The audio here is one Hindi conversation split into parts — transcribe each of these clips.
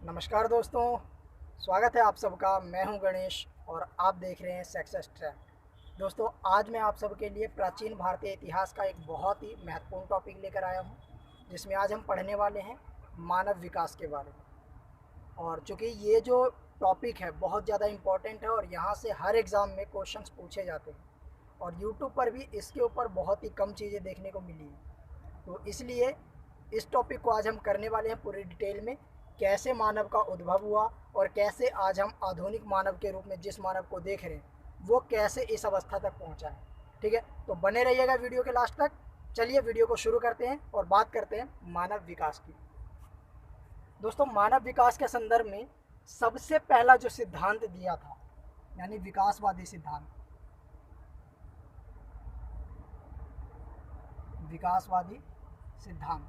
नमस्कार दोस्तों, स्वागत है आप सबका। मैं हूं गणेश और आप देख रहे हैं सक्सेस ट्रैक। दोस्तों, आज मैं आप सबके लिए प्राचीन भारतीय इतिहास का एक बहुत ही महत्वपूर्ण टॉपिक लेकर आया हूं, जिसमें आज हम पढ़ने वाले हैं मानव विकास के बारे में। और चूँकि ये जो टॉपिक है बहुत ज़्यादा इम्पोर्टेंट है और यहाँ से हर एग्ज़ाम में क्वेश्चंस पूछे जाते हैं और यूट्यूब पर भी इसके ऊपर बहुत ही कम चीज़ें देखने को मिली हैं। तो इसलिए इस टॉपिक को आज हम करने वाले हैं पूरी डिटेल में, कैसे मानव का उद्भव हुआ और कैसे आज हम आधुनिक मानव के रूप में जिस मानव को देख रहे हैं वो कैसे इस अवस्था तक पहुंचा है। ठीक है, तो बने रहिएगा वीडियो के लास्ट तक। चलिए वीडियो को शुरू करते हैं और बात करते हैं मानव विकास की। दोस्तों, मानव विकास के संदर्भ में सबसे पहला जो सिद्धांत दिया था, यानी विकासवादी सिद्धांत, विकासवादी सिद्धांत,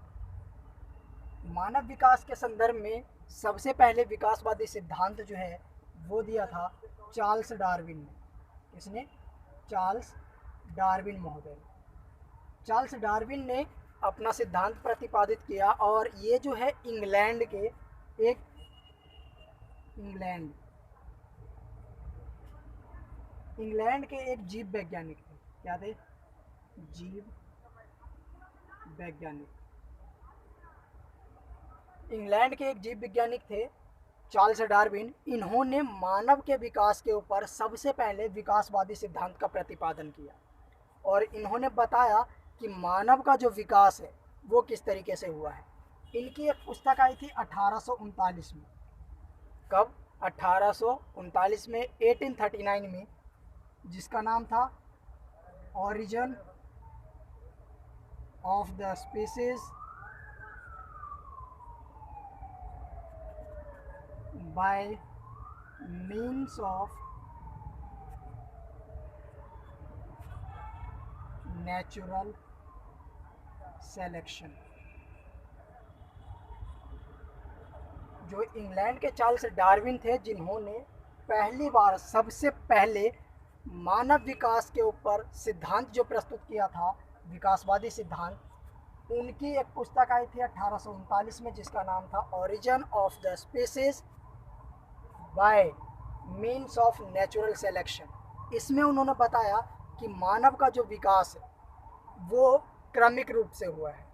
मानव विकास के संदर्भ में सबसे पहले विकासवादी सिद्धांत जो है वो दिया था चार्ल्स डार्विन ने। किसने? चार्ल्स डार्विन महोदय। चार्ल्स डार्विन ने अपना सिद्धांत प्रतिपादित किया और ये जो है इंग्लैंड के एक इंग्लैंड इंग्लैंड के एक जीव वैज्ञानिक थे। क्या थे? जीव वैज्ञानिक। इंग्लैंड के एक जीव वैज्ञानिक थे चार्ल्स डार्विन। इन्होंने मानव के विकास के ऊपर सबसे पहले विकासवादी सिद्धांत का प्रतिपादन किया और इन्होंने बताया कि मानव का जो विकास है वो किस तरीके से हुआ है। इनकी एक पुस्तक आई थी 1839 में। कब? 1839 में, 1839 में, जिसका नाम था origin of the species bye means of natural selection. जो इंग्लैंड के चार्ल्स डार्विन थे, जिन्होंने पहली बार सबसे पहले मानव विकास के ऊपर सिद्धांत जो प्रस्तुत किया था, विकासवादी सिद्धांत, उनकी एक पुस्तक आई थी 1839 में, जिसका नाम था origin of the species bye means of natural selection. इसमें उन्होंने बताया कि मानव का जो विकास है वो क्रमिक रूप से हुआ है।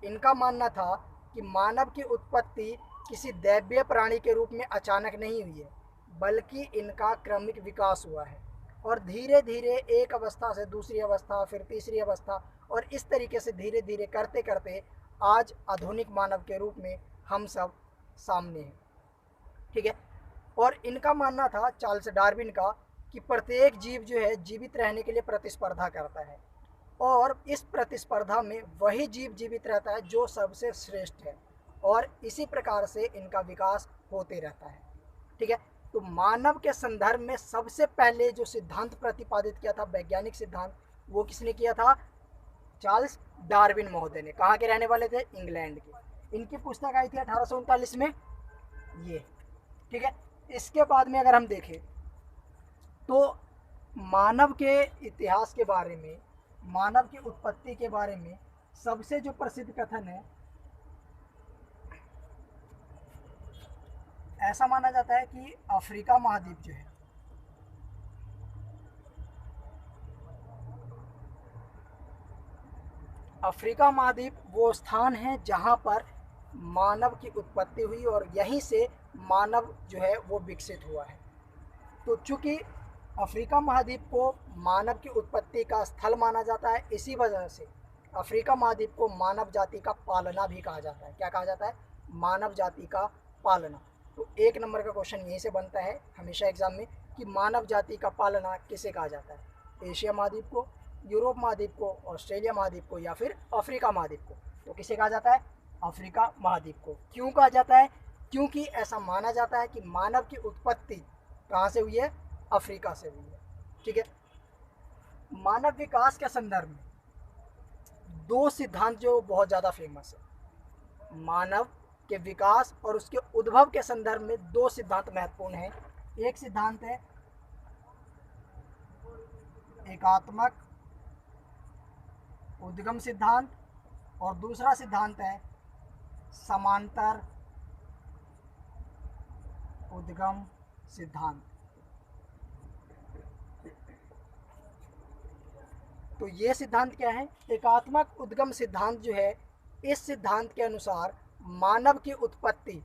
इनका मानना था कि मानव की उत्पत्ति किसी दैवीय प्राणी के रूप में अचानक नहीं हुई है, बल्कि इनका क्रमिक विकास हुआ है और धीरे धीरे एक अवस्था से दूसरी अवस्था, फिर तीसरी अवस्था, और इस तरीके से धीरे धीरे करते करते आज आधुनिक मानव के रूप में हम सब सामने हैं। ठीक है, और इनका मानना था चार्ल्स डार्विन का कि प्रत्येक जीव जो है जीवित रहने के लिए प्रतिस्पर्धा करता है और इस प्रतिस्पर्धा में वही जीव जीवित रहता है जो सबसे श्रेष्ठ है, और इसी प्रकार से इनका विकास होते रहता है। ठीक है, तो मानव के संदर्भ में सबसे पहले जो सिद्धांत प्रतिपादित किया था, वैज्ञानिक सिद्धांत, वो किसने किया था? चार्ल्स डार्विन महोदय ने। कहाँ के रहने वाले थे? इंग्लैंड के। इनकी पुस्तक आई थी 1839 में ये। ठीक है, इसके बाद में अगर हम देखें तो मानव के इतिहास के बारे में, मानव की उत्पत्ति के बारे में सबसे जो प्रसिद्ध कथन है, ऐसा माना जाता है कि अफ्रीका महाद्वीप जो है, अफ्रीका महाद्वीप वो स्थान है जहाँ पर मानव की उत्पत्ति हुई और यहीं से मानव जो है वो विकसित हुआ है। तो चूँकि अफ्रीका महाद्वीप को मानव की उत्पत्ति का स्थल माना जाता है, इसी वजह से अफ्रीका महाद्वीप को मानव जाति का पालना भी कहा जाता है। क्या कहा जाता है? मानव जाति का पालना। तो एक नंबर का क्वेश्चन यहीं से बनता है हमेशा एग्जाम में कि मानव जाति का पालना किसे कहा जाता है? एशिया महाद्वीप को, यूरोप महाद्वीप को, ऑस्ट्रेलिया महाद्वीप को, या फिर अफ्रीका महाद्वीप को? तो किसे कहा जाता है? अफ्रीका महाद्वीप को। क्यों कहा जाता है? क्योंकि ऐसा माना जाता है कि मानव की उत्पत्ति कहाँ से हुई है? अफ्रीका से हुई है। ठीक है, मानव विकास के संदर्भ में दो सिद्धांत जो बहुत ज़्यादा फेमस है, मानव के विकास और उसके उद्भव के संदर्भ में दो सिद्धांत महत्वपूर्ण हैं। एक सिद्धांत है एकात्मक उद्गम सिद्धांत और दूसरा सिद्धांत है समांतर उद्गम सिद्धांत। तो ये सिद्धांत क्या है? एकात्मक उद्गम सिद्धांत जो है, इस सिद्धांत के अनुसार मानव की उत्पत्ति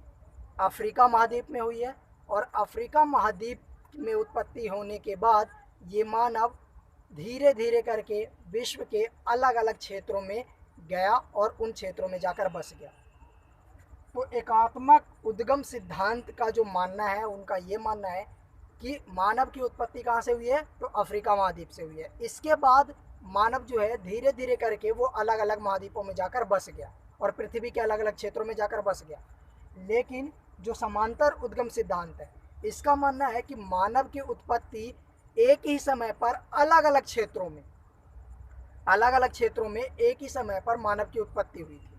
अफ्रीका महाद्वीप में हुई है, और अफ्रीका महाद्वीप में उत्पत्ति होने के बाद ये मानव धीरे धीरे करके विश्व के अलग अलग क्षेत्रों में गया और उन क्षेत्रों में जाकर बस गया। तो एकात्मक उद्गम सिद्धांत का जो मानना है, उनका ये मानना है कि मानव की उत्पत्ति कहाँ से हुई है? तो अफ्रीका महाद्वीप से हुई है। इसके बाद मानव जो है धीरे धीरे करके वो अलग अलग महाद्वीपों में जाकर बस गया और पृथ्वी के अलग अलग क्षेत्रों में जाकर बस गया। लेकिन जो समांतर उद्गम सिद्धांत है, इसका मानना है कि मानव की उत्पत्ति एक ही समय पर अलग अलग क्षेत्रों में एक ही समय पर मानव की उत्पत्ति हुई थी।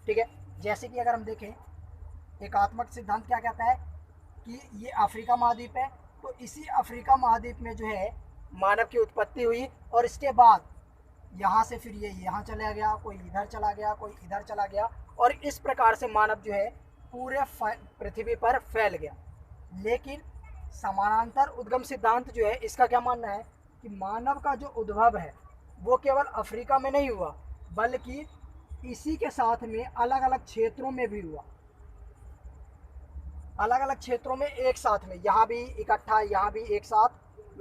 ठीक है, जैसे कि अगर हम देखें, एकात्मक सिद्धांत क्या कहता है कि ये अफ्रीका महाद्वीप है, तो इसी अफ्रीका महाद्वीप में जो है मानव की उत्पत्ति हुई, और इसके बाद यहाँ से फिर ये यहाँ चला गया, कोई इधर चला गया, कोई इधर चला गया, और इस प्रकार से मानव जो है पूरे पृथ्वी पर फैल गया। लेकिन समानांतर उद्गम सिद्धांत जो है, इसका क्या मानना है कि मानव का जो उद्भव है वो केवल अफ्रीका में नहीं हुआ, बल्कि इसी के साथ में अलग अलग क्षेत्रों में भी हुआ, अलग अलग क्षेत्रों में एक साथ में, यहाँ भी इकट्ठा, यहाँ भी एक साथ,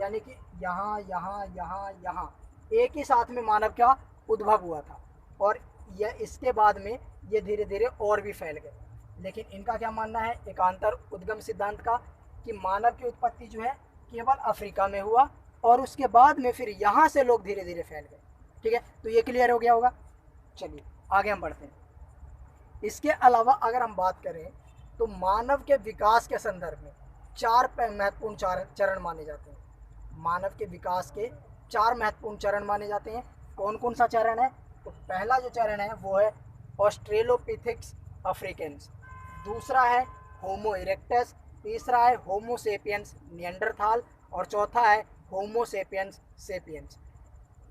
यानी कि यहाँ यहाँ यहाँ यहाँ एक ही साथ में मानव का उद्भव हुआ था, और यह इसके बाद में ये धीरे धीरे और भी फैल गए। लेकिन इनका क्या मानना है, एकांतर उद्गम सिद्धांत का, कि मानव की उत्पत्ति जो है केवल अफ्रीका में हुआ, और उसके बाद में फिर यहाँ से लोग धीरे धीरे फैल गए। ठीक है, तो ये क्लियर हो गया होगा। चलिए आगे हम बढ़ते हैं। इसके अलावा अगर हम बात करें तो मानव के विकास के संदर्भ में 4 महत्वपूर्ण चरण माने जाते हैं। मानव के विकास के 4 महत्वपूर्ण चरण माने जाते हैं। कौन कौन सा चरण है? तो पहला जो चरण है वो है ऑस्ट्रेलोपिथेक्स अफ्रीकन्स, दूसरा है होमो इरेक्टस, तीसरा है होमो सेपियंस निएंडरथाल, और चौथा है होमो सेपियंस सेपियंस।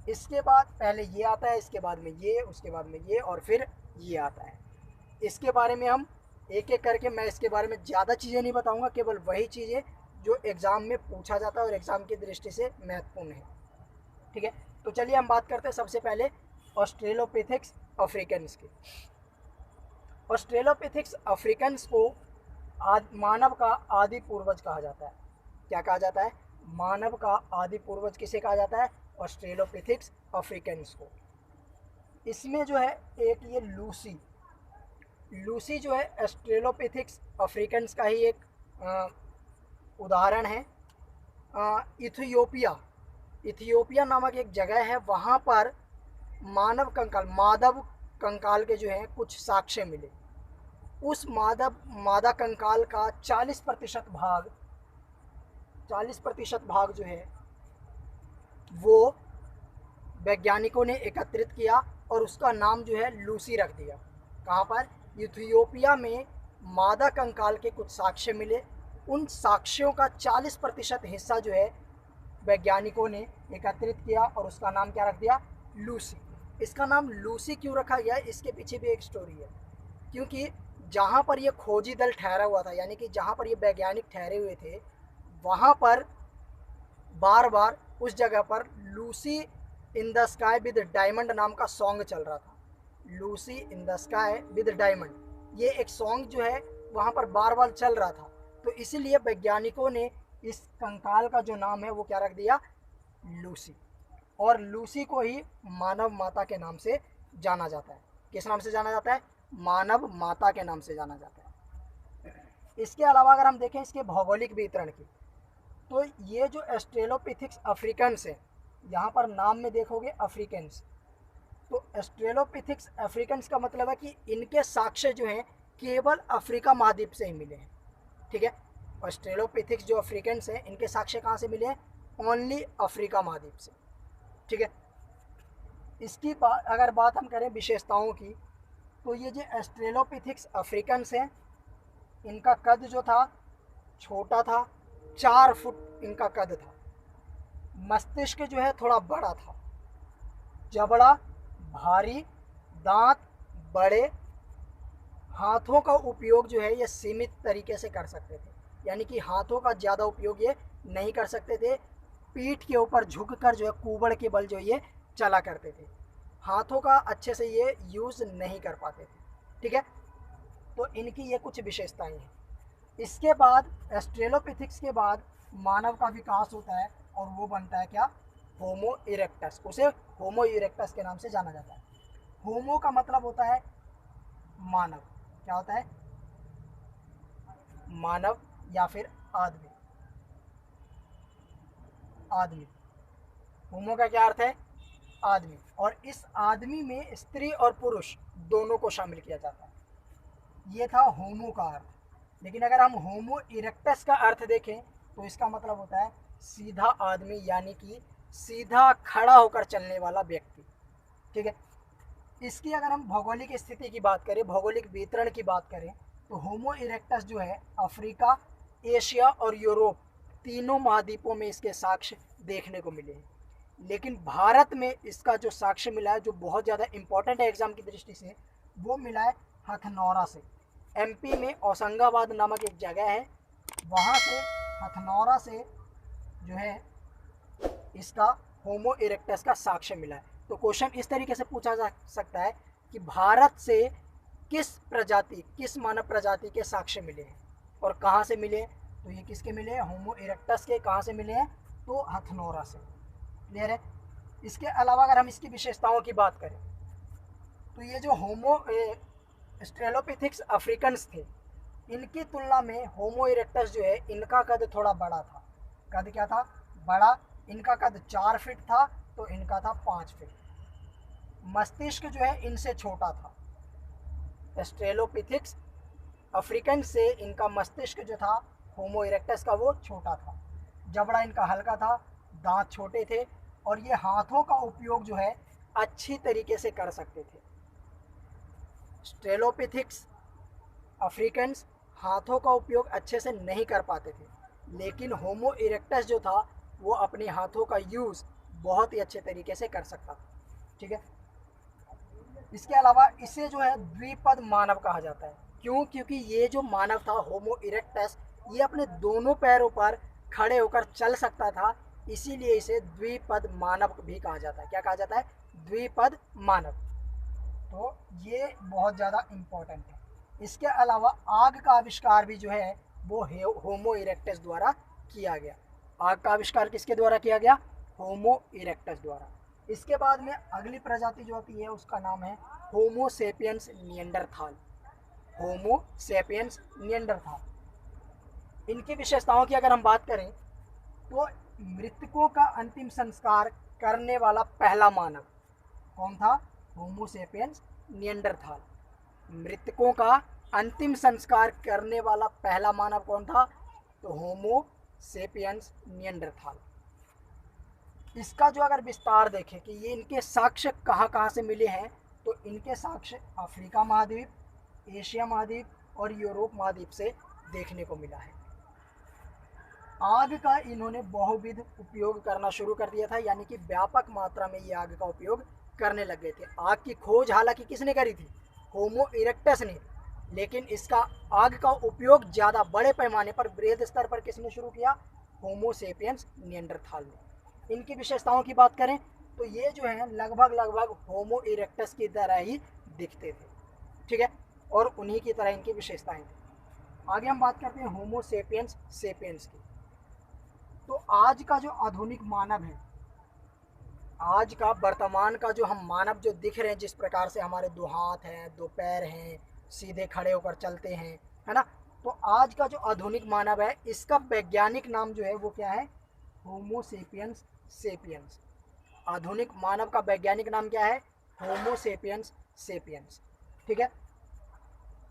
इसके बाद पहले ये आता है, इसके बाद में ये, उसके बाद में ये, और फिर ये आता है। इसके बारे में हम एक एक करके, मैं इसके बारे में ज़्यादा चीज़ें नहीं बताऊंगा, केवल वही चीज़ें जो एग्ज़ाम में पूछा जाता है और एग्ज़ाम की दृष्टि से महत्वपूर्ण है। ठीक है, तो चलिए हम बात करते हैं सबसे पहले ऑस्ट्रेलोपिथेक्स अफ्रीकन्स की। ऑस्ट्रेलोपिथेक्स अफ्रीकन्स को मानव का आदि पूर्वज कहा जाता है। क्या कहा जाता है? मानव का आदि पूर्वज किसे कहा जाता है? ऑस्ट्रेलोपिथेक्स अफ्रीकन्स को। इसमें जो है एक ये लूसी जो है ऑस्ट्रेलोपिथेक्स अफ्रीकन्स का ही एक उदाहरण है। इथियोपिया नामक एक जगह है, वहाँ पर मादव कंकाल के जो हैं कुछ साक्ष्य मिले। उस मादा कंकाल का 40% भाग जो है वो वैज्ञानिकों ने एकत्रित किया और उसका नाम जो है लूसी रख दिया। कहाँ पर? इथियोपिया में मादा कंकाल के कुछ साक्ष्य मिले, उन साक्ष्यों का 40% हिस्सा जो है वैज्ञानिकों ने एकत्रित किया और उसका नाम क्या रख दिया? लूसी। इसका नाम लूसी क्यों रखा गया, इसके पीछे भी एक स्टोरी है। क्योंकि जहाँ पर ये खोजी दल ठहरा हुआ था, यानी कि जहाँ पर ये वैज्ञानिक ठहरे हुए थे, वहाँ पर बार बार उस जगह पर Lucy in the sky with diamond नाम का सॉन्ग चल रहा था। Lucy in the sky with diamond, ये एक सॉन्ग जो है वहाँ पर बार बार चल रहा था। तो इसीलिए वैज्ञानिकों ने इस कंकाल का जो नाम है वो क्या रख दिया? लूसी। और लूसी को ही मानव माता के नाम से जाना जाता है। किस नाम से जाना जाता है? मानव माता के नाम से जाना जाता है। इसके अलावा अगर हम देखें इसके भौगोलिक वितरण की, तो ये जो ऑस्ट्रेलोपिथेक्स अफ्रीकन्स है, यहाँ पर नाम में देखोगे अफ्रीकन्स, तो ऑस्ट्रेलोपिथेक्स अफ्रीकन्स का मतलब है कि इनके साक्ष्य जो हैं केवल अफ्रीका महाद्वीप से ही मिले हैं। ठीक है, ऑस्ट्रेलोपिथेक्स जो अफ्रीकन्स हैं इनके साक्ष्य कहाँ से मिले हैं? ओनली अफ्रीका महाद्वीप से। ठीक है, इसकी अगर बात हम करें विशेषताओं की, तो ये जो ऑस्ट्रेलोपिथेक्स अफ्रीकन्स हैं इनका कद जो था छोटा था, 4 फुट इनका कद था। मस्तिष्क जो है थोड़ा बड़ा था, जबड़ा भारी, दांत बड़े, हाथों का उपयोग जो है ये सीमित तरीके से कर सकते थे। यानी कि हाथों का ज़्यादा उपयोग ये नहीं कर सकते थे। पीठ के ऊपर झुककर जो है कुबड़ के बल जो ये चला करते थे, हाथों का अच्छे से ये यूज़ नहीं कर पाते थे। ठीक है, तो इनकी ये कुछ विशेषताएं हैं। इसके बाद एस्ट्रेलोपिथिक्स के बाद मानव का विकास होता है और वो बनता है क्या, होमो इरेक्टस। उसे होमो इरेक्टस के नाम से जाना जाता है। होमो का मतलब होता है मानव, क्या होता है, मानव या फिर आदमी। आदमी, होमो का क्या अर्थ है, आदमी। और इस आदमी में स्त्री और पुरुष दोनों को शामिल किया जाता है। ये था होमो का अर्थ। लेकिन अगर हम होमो इरेक्टस का अर्थ देखें तो इसका मतलब होता है सीधा आदमी, यानी कि सीधा खड़ा होकर चलने वाला व्यक्ति। ठीक है, इसकी अगर हम भौगोलिक स्थिति की बात करें, भौगोलिक वितरण की बात करें, तो होमो इरेक्टस जो है अफ्रीका, एशिया और यूरोप तीनों महाद्वीपों में इसके साक्ष्य देखने को मिले हैं। लेकिन भारत में इसका जो साक्ष्य मिला है, जो बहुत ज़्यादा इंपॉर्टेंट है एग्जाम की दृष्टि से, वो मिला है हथनौरा से। एमपी में औसंगाबाद नामक एक जगह है, वहाँ से हथनौरा से जो है इसका होमो इरेक्टस का साक्ष्य मिला है। तो क्वेश्चन इस तरीके से पूछा जा सकता है कि भारत से किस प्रजाति, किस मानव प्रजाति के साक्ष्य मिले हैं और कहाँ से मिले। तो ये किसके मिले हैं, होमो इरेक्टस के। कहाँ से मिले हैं, तो हथनौरा से। क्लियर है। इसके अलावा अगर हम इसकी विशेषताओं की बात करें तो ये जो होमो स्ट्रेलोपिथिक्स अफ्रीकन्स थे, इनकी तुलना में होमो इरेक्टस जो है इनका कद थोड़ा बड़ा था। कद क्या था, बड़ा। इनका कद 4 फीट था तो इनका था 5 फीट। मस्तिष्क जो है इनसे छोटा था। स्ट्रेलोपिथिक्स अफ्रीकन से इनका मस्तिष्क जो था होमो इरेक्टस का वो छोटा था। जबड़ा इनका हल्का था, दांत छोटे थे और ये हाथों का उपयोग जो है अच्छी तरीके से कर सकते थे। स्ट्रेलोपिथिक्स अफ्रीकन्स हाथों का उपयोग अच्छे से नहीं कर पाते थे, लेकिन होमो इरेक्टस जो था वो अपने हाथों का यूज़ बहुत ही अच्छे तरीके से कर सकता था। ठीक है, इसके अलावा इसे जो है द्विपद मानव कहा जाता है। क्यों, क्योंकि ये जो मानव था होमो इरेक्टस, ये अपने दोनों पैरों पर खड़े होकर चल सकता था, इसीलिए इसे द्विपद मानव भी कहा जाता है। क्या कहा जाता है, द्विपद मानव। तो ये बहुत ज़्यादा इम्पोर्टेंट है। इसके अलावा आग का आविष्कार भी जो है वो होमो इरेक्टस द्वारा किया गया। आग का आविष्कार किसके द्वारा किया गया, होमो इरेक्टस द्वारा। इसके बाद में अगली प्रजाति जो होती है उसका नाम है होमो सेपियंस निएंडरथाल। होमो सेपियंस निएंडरथाल। इनकी विशेषताओं की अगर हम बात करें तो मृतकों का अंतिम संस्कार करने वाला पहला मानव कौन था, होमो सेपियंस निएंडरथाल। मृतकों का अंतिम संस्कार करने वाला पहला मानव कौन था, तो होमो सेपियंस निएंडरथाल। इसका जो अगर विस्तार देखें कि ये इनके साक्ष्य कहाँ कहाँ से मिले हैं, तो इनके साक्ष्य अफ्रीका महाद्वीप, एशिया महाद्वीप और यूरोप महाद्वीप से देखने को मिला है। आग का इन्होंने बहुविध उपयोग करना शुरू कर दिया था, यानी कि व्यापक मात्रा में ये आग का उपयोग करने लग गए थे। आग की खोज हालांकि किसने करी थी, होमो इरेक्टस ने, लेकिन इसका आग का उपयोग ज़्यादा बड़े पैमाने पर, बृहद स्तर पर किसने शुरू किया, होमो सेपियंस निएंडरथाल ने। इनकी विशेषताओं की बात करें तो ये जो है लगभग होमो इरेक्टस की तरह ही दिखते थे। ठीक है, और उन्हीं की तरह इनकी विशेषताएं थी। आगे हम बात करते हैं होमो सेपियंस सेपियंस की। तो आज का जो आधुनिक मानव है, आज का वर्तमान का जो हम मानव जो दिख रहे हैं, जिस प्रकार से हमारे 2 हाथ हैं, 2 पैर हैं, सीधे खड़े होकर चलते हैं, है ना, तो आज का जो आधुनिक मानव है इसका वैज्ञानिक नाम जो है वो क्या है, होमो सेपियंस सेपियंस। आधुनिक मानव का वैज्ञानिक नाम क्या है, होमो सेपियंस सेपियंस। ठीक है,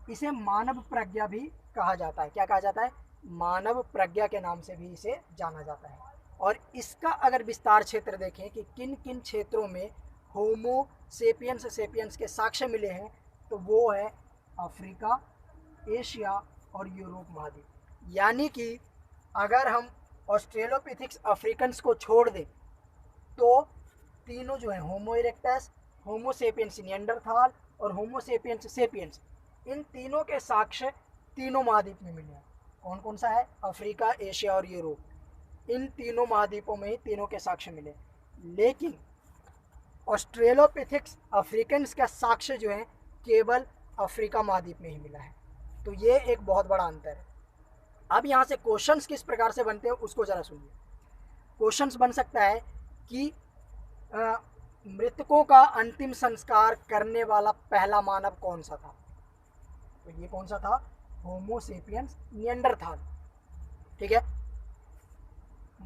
इसे मानव प्रज्ञा भी कहा जाता है। क्या कहा जाता है, मानव प्रज्ञा के नाम से भी इसे जाना जाता है। और इसका अगर विस्तार क्षेत्र देखें कि किन किन क्षेत्रों में होमो सेपियंस सेपियंस के साक्ष्य मिले हैं, तो वो है अफ्रीका, एशिया और यूरोप महाद्वीप। यानी कि अगर हम ऑस्ट्रेलोपिथिक्स अफ्रीकन्स को छोड़ दें तो तीनों जो है होमो इरेक्टस, होमो सेपियंस निएंडरथाल और होमो सेपियंस सेपियंस, इन तीनों के साक्ष्य तीनों महाद्वीप में मिले हैं। कौन कौन सा है? अफ्रीका, एशिया और यूरोप। इन तीनों महाद्वीपों में ही तीनों के साक्ष्य मिले, लेकिन ऑस्ट्रेलोपिथिक्स अफ्रीकन्स का साक्ष्य जो है केवल अफ्रीका महाद्वीप में ही मिला है। तो ये एक बहुत बड़ा अंतर है। अब यहाँ से क्वेश्चंस किस प्रकार से बनते हैं उसको जरा सुनिए। क्वेश्चंस बन सकता है कि मृतकों का अंतिम संस्कार करने वाला पहला मानव कौन सा था? तो ये कौन सा था? होमो सेपियंस निएंडरथाल। ठीक है।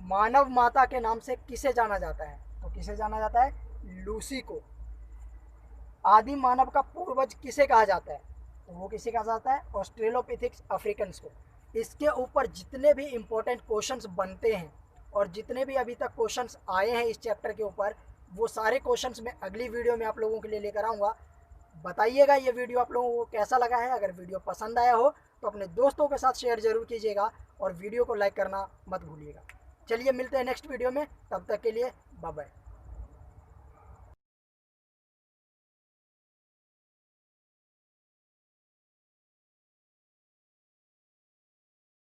मानव माता के नाम से किसे जाना जाता है? तो किसे जाना जाता है? लूसी को। आदि मानव का पूर्वज किसे कहा जाता है? तो वो किसे कहा जाता है? ऑस्ट्रेलोपिथिक्स अफ्रीकन्स को। इसके ऊपर जितने भी इंपॉर्टेंट क्वेश्चंस बनते हैं और जितने भी अभी तक क्वेश्चंस आए हैं इस चैप्टर के ऊपर, वो सारे क्वेश्चंस मैं अगली वीडियो में आप लोगों के लिए लेकर आऊँगा। बताइएगा ये वीडियो आप लोगों को कैसा लगा है। अगर वीडियो पसंद आया हो तो अपने दोस्तों के साथ शेयर जरूर कीजिएगा और वीडियो को लाइक करना मत भूलिएगा। चलिए मिलते हैं नेक्स्ट वीडियो में, तब तक के लिए बाय बाय।